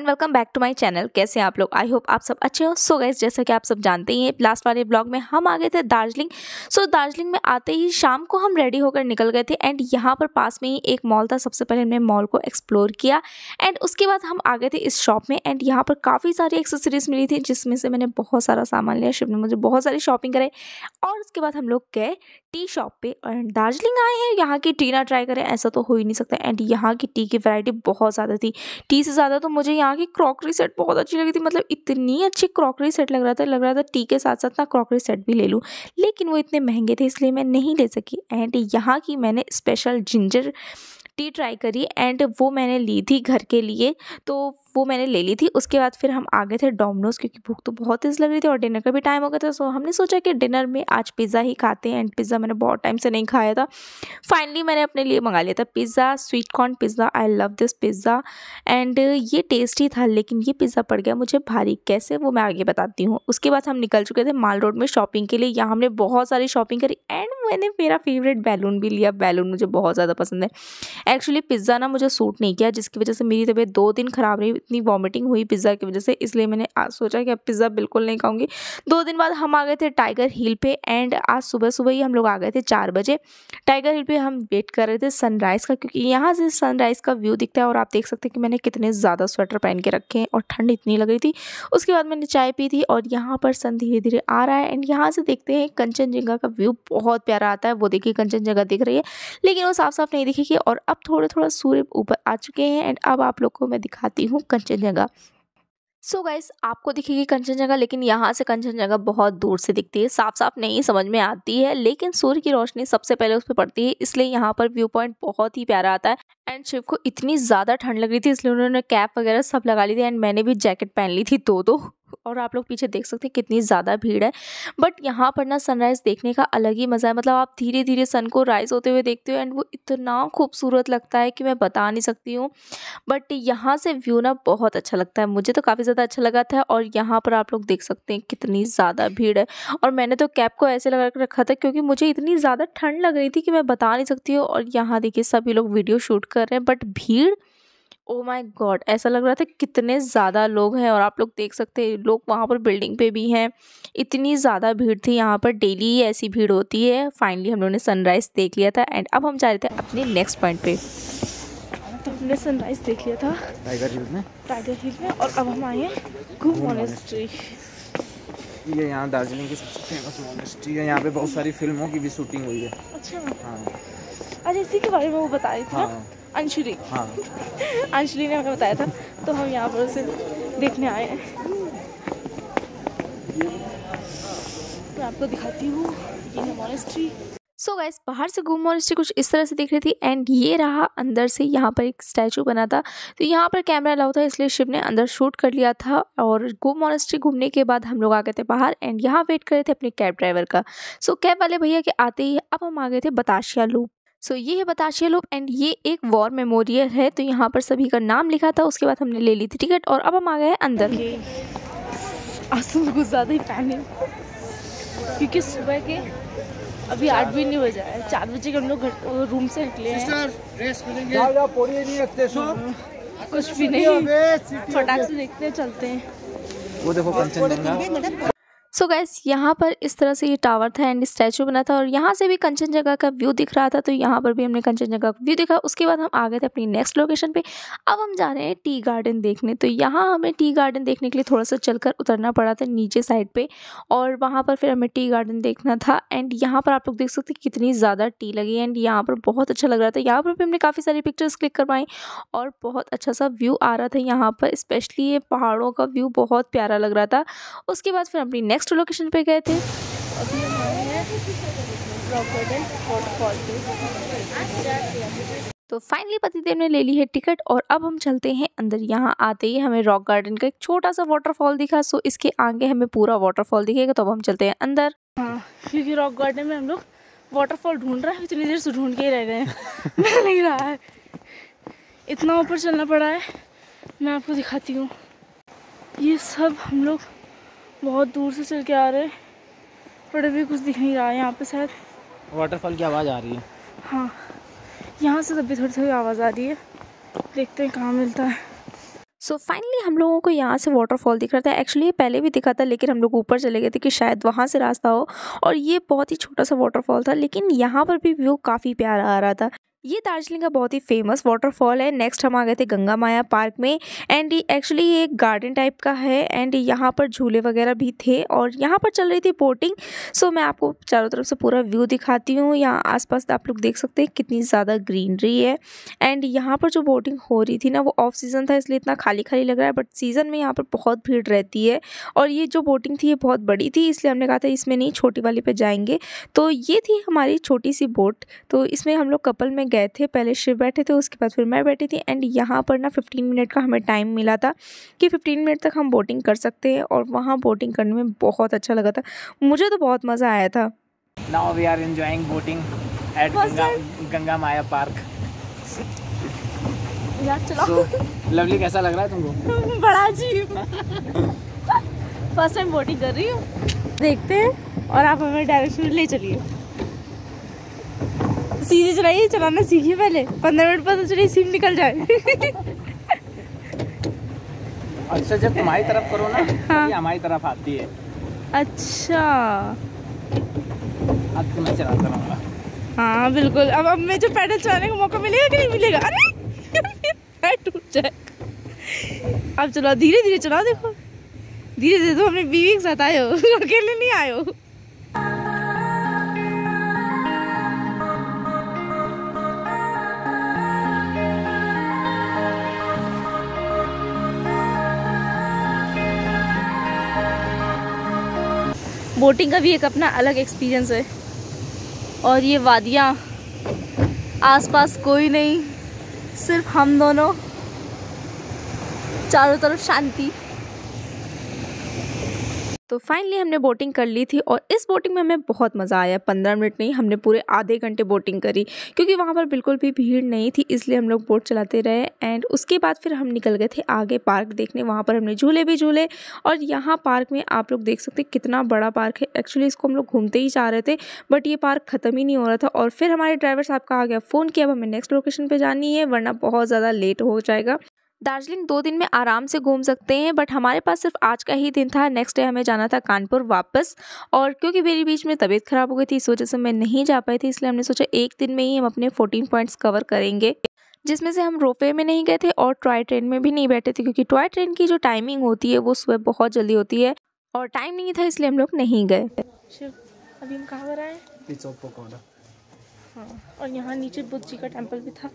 Welcome back to my channel. कैसे हैं आप लोग? आई होप आप सब अच्छे हो। सो गाइस, जैसा कि आप सब जानते ही हैं, लास्ट वाले ब्लॉग में हम आ गए थे दार्जिलिंग। सो दार्जिलिंग में आते ही शाम को हम रेडी होकर निकल गए थे एंड यहाँ पर पास में ही एक मॉल था। सबसे पहले हमने मॉल को एक्सप्लोर किया एंड उसके बाद हम आ गए थे इस शॉप में एंड यहाँ पर काफ़ी सारी एक्सेसरीज मिली थी, जिसमें से मैंने बहुत सारा सामान लिया। शिव ने मुझे बहुत सारी शॉपिंग कराई और उसके बाद हम लोग गए टी शॉप पे। एंड दार्जिलिंग आए हैं, यहाँ की टी ना ट्राई करें ऐसा तो हो ही नहीं सकता। एंड यहाँ की टी की वैरायटी बहुत ज़्यादा थी। टी से ज़्यादा तो मुझे यहाँ की क्रॉकरी सेट बहुत अच्छी लगी थी। मतलब इतनी अच्छी क्रॉकरी सेट लग रहा था टी के साथ साथ ना क्रॉकरी सेट भी ले लूँ, लेकिन वो इतने महंगे थे इसलिए मैं नहीं ले सकी। एंड यहाँ की मैंने स्पेशल जिंजर टी ट्राई करी एंड वो मैंने ली थी घर के लिए, तो वो मैंने ले ली थी। उसके बाद फिर हम आ गए थे डोमिनोज, क्योंकि भूख तो बहुत तेज़ लग रही थी और डिनर का भी टाइम हो गया था। सो हमने सोचा कि डिनर में आज पिज़्ज़ा ही खाते हैं एंड पिज़्ज़ा मैंने बहुत टाइम से नहीं खाया था। फाइनली मैंने अपने लिए मंगा लिया था pizza, sweet corn pizza. I love this pizza and ये टेस्टी था, लेकिन ये पिज़्ज़ा पड़ गया मुझे भारी। कैसे, वो मैं आगे बताती हूँ। उसके बाद हम निकल चुके थे माल रोड में शॉपिंग के लिए। यहाँ हमने बहुत सारी शॉपिंग करी एंड मैंने मेरा फेवरेट बैलून भी लिया। बैलून मुझे बहुत ज़्यादा पसंद है। एक्चुअली पिज़्ज़ा ना मुझे सूट नहीं किया, जिसकी वजह से मेरी तबीयत 2 दिन ख़राब रही। इतनी वॉमिटिंग हुई पिज़्ज़ा की वजह से, इसलिए मैंने आज सोचा कि अब पिज़्ज़ा बिल्कुल नहीं खाऊंगी। 2 दिन बाद हम आ गए थे टाइगर हिल पे एंड आज सुबह सुबह ही हम लोग आ गए थे 4 बजे। टाइगर हिल पे हम वेट कर रहे थे सनराइज़ का, क्योंकि यहाँ से सनराइज़ का व्यू दिखता है। और आप देख सकते हैं कि मैंने कितने ज़्यादा स्वेटर पहन के रखे हैं और ठंड इतनी लग रही थी। उसके बाद मैंने चाय पी थी और यहाँ पर सन धीरे धीरे आ रहा है एंड यहाँ से देखते हैं कंचनजंगा का व्यू बहुत प्यारा आता है। वो देखिए कंचनजंगा दिख रही है, लेकिन वो साफ साफ नहीं दिखेगी। और अब थोड़ा थोड़ा सूर्य ऊपर आ चुके हैं एंड अब आप लोग को मैं दिखाती हूँ कंचनजंगा। सो गाइस, आपको दिखेगी कंचनजंगा, लेकिन यहाँ से कंचनजंगा बहुत दूर से दिखती है, साफ साफ नहीं समझ में आती है, लेकिन सूर्य की रोशनी सबसे पहले उस पर पड़ती है, इसलिए यहाँ पर व्यू पॉइंट बहुत ही प्यारा आता है। एंड शिव को इतनी ज़्यादा ठंड लग रही थी, इसलिए उन्होंने कैप वगैरह सब लगा ली थी एंड मैंने भी जैकेट पहन ली थी दो। और आप लोग पीछे देख सकते हैं कितनी ज़्यादा भीड़ है। बट यहाँ पर ना सनराइज़ देखने का अलग ही मज़ा है। मतलब आप धीरे धीरे सन को राइज़ होते हुए देखते हो एंड वो इतना खूबसूरत लगता है कि मैं बता नहीं सकती हूँ। बट यहाँ से व्यू ना बहुत अच्छा लगता है, मुझे तो काफ़ी ज़्यादा अच्छा लगा था। और यहाँ पर आप लोग देख सकते हैं कितनी ज़्यादा भीड़ है। और मैंने तो कैप को ऐसे लगा कर रखा था क्योंकि मुझे इतनी ज़्यादा ठंड लग रही थी कि मैं बता नहीं सकती हूँ। और यहाँ देखिए सभी लोग वीडियो शूट कर रहे हैं, बट भीड़, ओ माय गॉड, ऐसा लग रहा था कितने ज़्यादा लोग हैं। और आप लोग देख सकते हैं लोग वहाँ पर बिल्डिंग पे भी हैं। इतनी ज़्यादा भीड़ थी, यहाँ पर डेली ऐसी भीड़ होती है। फाइनली हम लोगों ने सनराइज़ देख लिया था एंड अब हम जा रहे थे अपने नेक्स्ट पॉइंट पे। तो हमने सनराइज़ देख लिया था टाइगर हिल में और अब हम आए हैं घूम मॉनेस्ट्री। ये यहाँ दार्जिलिंग की सबसे फेमस मॉनेस्ट्री है। यहाँ पे बहुत सारी फिल्मों की भी शूटिंग हुई है। अच्छा, हाँ, अरे इसी के बारे में वो बता रही थी ना। हाँ, अंशुली। हाँ। अंशुली ने हमें बताया था, तो हम यहाँ पर उसे देखने आए हैं। मैं आपको दिखाती हूँ, ये है मॉनेस्ट्री। सो गाइस, बाहर से घूम मॉनेस्ट्री कुछ इस तरह से दिख रही थी एंड ये रहा अंदर से। यहाँ पर एक स्टैचू बना था, तो यहाँ पर कैमरा अलाउ था, इसलिए शिव ने अंदर शूट कर लिया था। और घूम मॉनेस्ट्री घूमने के बाद हम लोग आ गए थे बाहर एंड यहाँ वेट कर रहे थे अपने कैब ड्राइवर का। सो कैब वाले भैया के आते ही अब हम आ गए थे बतासिया लूप। सो ये है बतासिया लूप एंड ये एक वॉर मेमोरियल है, तो यहाँ पर सभी का नाम लिखा था। उसके बाद हमने ले ली थी टिकट और अब हम आ गए हैं अंदर। आंसू कुछ ज़्यादा ही पहने, क्योंकि सुबह के अभी 8 भी नहीं बजा है, 4 बजे के हम लोग रूम से निकले हैं। कुछ भी नहीं, फटाक से देखते चलते हैं। वो देखो कंचनजंगा। सो गाइस, यहाँ पर इस तरह से ये टावर था एंड स्टैचू बना था और यहाँ से भी कंचनजंगा का व्यू दिख रहा था, तो यहाँ पर भी हमने कंचनजंगा का व्यू देखा। उसके बाद हम आ गए थे अपनी नेक्स्ट लोकेशन पे। अब हम जा रहे हैं टी गार्डन देखने। तो यहाँ हमें टी गार्डन देखने के लिए थोड़ा सा चलकर उतरना पड़ा था नीचे साइड पे, और वहाँ पर फिर हमें टी गार्डन देखना था। एंड यहाँ पर आप लोग देख सकते हैं कितनी ज़्यादा टी लगी एंड यहाँ पर बहुत अच्छा लग रहा था। यहाँ पर भी हमने काफ़ी सारी पिक्चर्स क्लिक करवाई और बहुत अच्छा सा व्यू आ रहा था यहाँ पर, स्पेशली ये पहाड़ों का व्यू बहुत प्यारा लग रहा था। उसके बाद फिर अपनी नेक्स्ट लोकेशन पे गए थे। अभी हम आए हैं रॉक गार्डन वाटरफॉल पे। तो फाइनली पतिदेव ने ले ली है टिकट और अब हम चलते हैं अंदर। यहाँ आते ही हमें रॉक गार्डन का एक छोटा सा वाटरफॉल दिखा, सो इसके आगे हमें पूरा वाटरफॉल दिखेगा, तो अब हम चलते हैं अंदर। हाँ, क्योंकि रॉक गार्डन में हम लोग वाटरफॉल ढूंढ रहा है, इतनी देर से ढूंढ के ही रह गए हैं। मिल नहीं रहा है, इतना ऊपर चलना पड़ा है। मैं आपको दिखाती हूँ, ये सब हम लोग बहुत दूर से चल के आ रहे हैं, पर अभी कुछ दिख नहीं रहा है यहाँ पे। शायद वाटरफॉल की आवाज़ आ रही है। हाँ, यहाँ से तभी थोड़ी थोड़ी आवाज़ आ रही है, देखते हैं कहाँ मिलता है। सो फाइनली हम लोगों को यहाँ से वाटरफॉल दिख रहा था। एक्चुअली ये पहले भी दिखा था, लेकिन हम लोग ऊपर चले गए थे कि शायद वहाँ से रास्ता हो, और ये बहुत ही छोटा सा वाटरफॉल था, लेकिन यहाँ पर भी व्यू काफ़ी प्यारा आ रहा था। ये दार्जिलिंग का बहुत ही फेमस वाटरफॉल है। नेक्स्ट हम आ गए थे गंगा माया पार्क में, एंड एक्चुअली ये एक गार्डन टाइप का है, एंड यहाँ पर झूले वगैरह भी थे, और यहाँ पर चल रही थी बोटिंग। सो मैं आपको चारों तरफ से पूरा व्यू दिखाती हूँ। यहाँ आसपास आप लोग देख सकते हैं कितनी ज़्यादा ग्रीनरी है, एंड यहाँ पर जो बोटिंग हो रही थी ना, वो ऑफ सीज़न था, इसलिए इतना खाली खाली लग रहा है, बट सीज़न में यहाँ पर बहुत भीड़ रहती है। और ये जो बोटिंग थी ये बहुत बड़ी थी, इसलिए हमने कहा था इसमें नहीं, छोटी वाली पे जाएंगे। तो ये थी हमारी छोटी सी बोट, तो इसमें हम लोग कपल में गए थे। पहले शिव बैठे थे, उसके बाद फिर मैं बैठी थी, एंड यहाँ पर ना 15 मिनट का हमें टाइम मिला था कि 15 मिनट तक हम बोटिंग कर सकते हैं, और वहाँ बोटिंग करने में बहुत अच्छा लगा था, मुझे तो बहुत मज़ा आया था। Now we are enjoying boating at Ganga Maya Park. यार चलो। So, लवली कैसा लग रहा है तुमको? बड़ा अजीब। फर्स्ट टाइम बोटिंग कर रही हूँ, देखते हैं, और आप हमें डायरेक्शन ले चलिए। सीधे चलाइए, चलाना सीखिए पहले, 15 मिनट बाद तो चलिए सीख निकल जाए। अच्छा, जब तुम्हारी तरफ करो ना, हाँ, ये हमारी तरफ आती है। अच्छा, अब तो मैं चलाता रहूँगा। हाँ बिल्कुल। अब मैं जो पैडल चलाने का मौका मिलेगा कि नहीं मिलेगा? अरे पैर टूट जाएगा। अब चलो, धीरे धीरे चलाओ, देखो धीरे धीरे। तो अपनी बीवी के साथ आए हो, अकेले नहीं आए हो। बोटिंग का भी एक अपना अलग एक्सपीरियंस है, और ये वादियाँ, आसपास कोई नहीं, सिर्फ हम दोनों, चारों तरफ शांति। तो फाइनली हमने बोटिंग कर ली थी, और इस बोटिंग में हमें बहुत मज़ा आया। 15 मिनट नहीं, हमने पूरे आधे घंटे बोटिंग करी, क्योंकि वहाँ पर बिल्कुल भी भीड़ नहीं थी, इसलिए हम लोग बोट चलाते रहे। एंड उसके बाद फिर हम निकल गए थे आगे पार्क देखने। वहाँ पर हमने झूले भी झूले, और यहाँ पार्क में आप लोग देख सकते हैं कितना बड़ा पार्क है। एक्चुअली इसको हम लोग घूमते ही जा रहे थे, बट ये पार्क ख़त्म ही नहीं हो रहा था, और फिर हमारे ड्राइवर साहब का आ गया फ़ोन कि अब हमें नेक्स्ट लोकेशन पर जानी है, वरना बहुत ज़्यादा लेट हो जाएगा। दार्जिलिंग 2 दिन में आराम से घूम सकते हैं, बट हमारे पास सिर्फ आज का ही दिन था। नेक्स्ट डे हमें जाना था कानपुर वापस, और क्योंकि मेरी बीच में तबीयत ख़राब हो गई थी, इस वजह से मैं नहीं जा पाई थी, इसलिए हमने सोचा एक दिन में ही हम अपने 14 पॉइंट्स कवर करेंगे, जिसमें से हम रोपवे में नहीं गए थे और टॉय ट्रेन में भी नहीं बैठे थे, क्योंकि टॉय ट्रेन की जो टाइमिंग होती है वो सुबह बहुत जल्दी होती है, और टाइम नहीं था, इसलिए हम लोग नहीं गए। अभी हम कहाँ पर आए? हाँ, और यहाँ नीचे बुद्ध जी का टेम्पल भी था।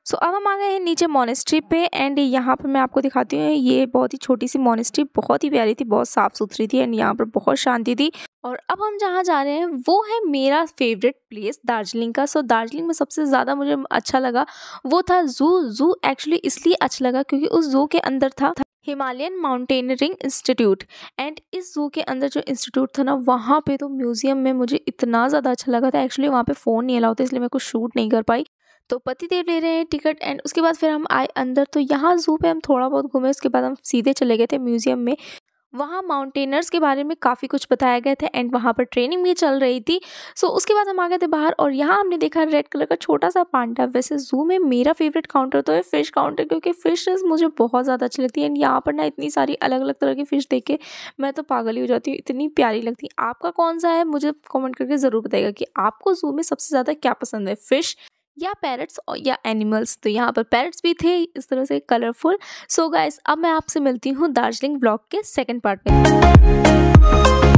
सो अब हम आ गए हैं नीचे मोनेस्ट्री पे, एंड यहाँ पर मैं आपको दिखाती हूँ। ये बहुत ही छोटी सी मोनेस्ट्री, बहुत ही प्यारी थी, बहुत साफ़ सुथरी थी, एंड यहाँ पर बहुत शांति थी। और अब हम जहाँ जा रहे हैं वो है मेरा फेवरेट प्लेस दार्जिलिंग का। सो दार्जिलिंग में सबसे ज़्यादा मुझे अच्छा लगा वो था ज़ू एक्चुअली इसलिए अच्छा लगा क्योंकि उस ज़ू के अंदर था हिमालयन माउंटेनियरिंग इंस्टीट्यूट, एंड इस ज़ू के अंदर जो इंस्टीट्यूट था ना, वहाँ पे तो म्यूज़ियम में मुझे इतना ज़्यादा अच्छा लगा था। एक्चुअली वहाँ पे फ़ोन नहीं अलाउ था, इसलिए मैं कुछ शूट नहीं कर पाई। तो पतिदेव ले रहे हैं टिकट, एंड उसके बाद फिर हम आए अंदर। तो यहाँ ज़ू पे हम थोड़ा बहुत घूमे, उसके बाद हम सीधे चले गए थे म्यूज़ियम में। वहाँ माउंटेनर्स के बारे में काफ़ी कुछ बताया गया था, एंड वहाँ पर ट्रेनिंग भी चल रही थी। सो उसके बाद हम आ गए थे बाहर, और यहाँ हमने देखा रेड कलर का छोटा सा पांडा। वैसे ज़ू में मेरा फेवरेट काउंटर तो है फ़िश काउंटर, क्योंकि फ़िशेस मुझे बहुत ज़्यादा अच्छी लगती है, एंड यहाँ पर ना इतनी सारी अलग अलग तरह की फ़िश देख के मैं तो पागल ही हो जाती हूँ, इतनी प्यारी लगती है। आपका कौन सा है मुझे कॉमेंट करके ज़रूर बताइएगा कि आपको ज़ू में सबसे ज़्यादा क्या पसंद है, फ़िश या पैरट्स या एनिमल्स। तो यहाँ पर पैरट्स भी थे इस तरह से कलरफुल। सो गाइस, अब मैं आपसे मिलती हूँ दार्जिलिंग ब्लॉग के सेकंड पार्ट में।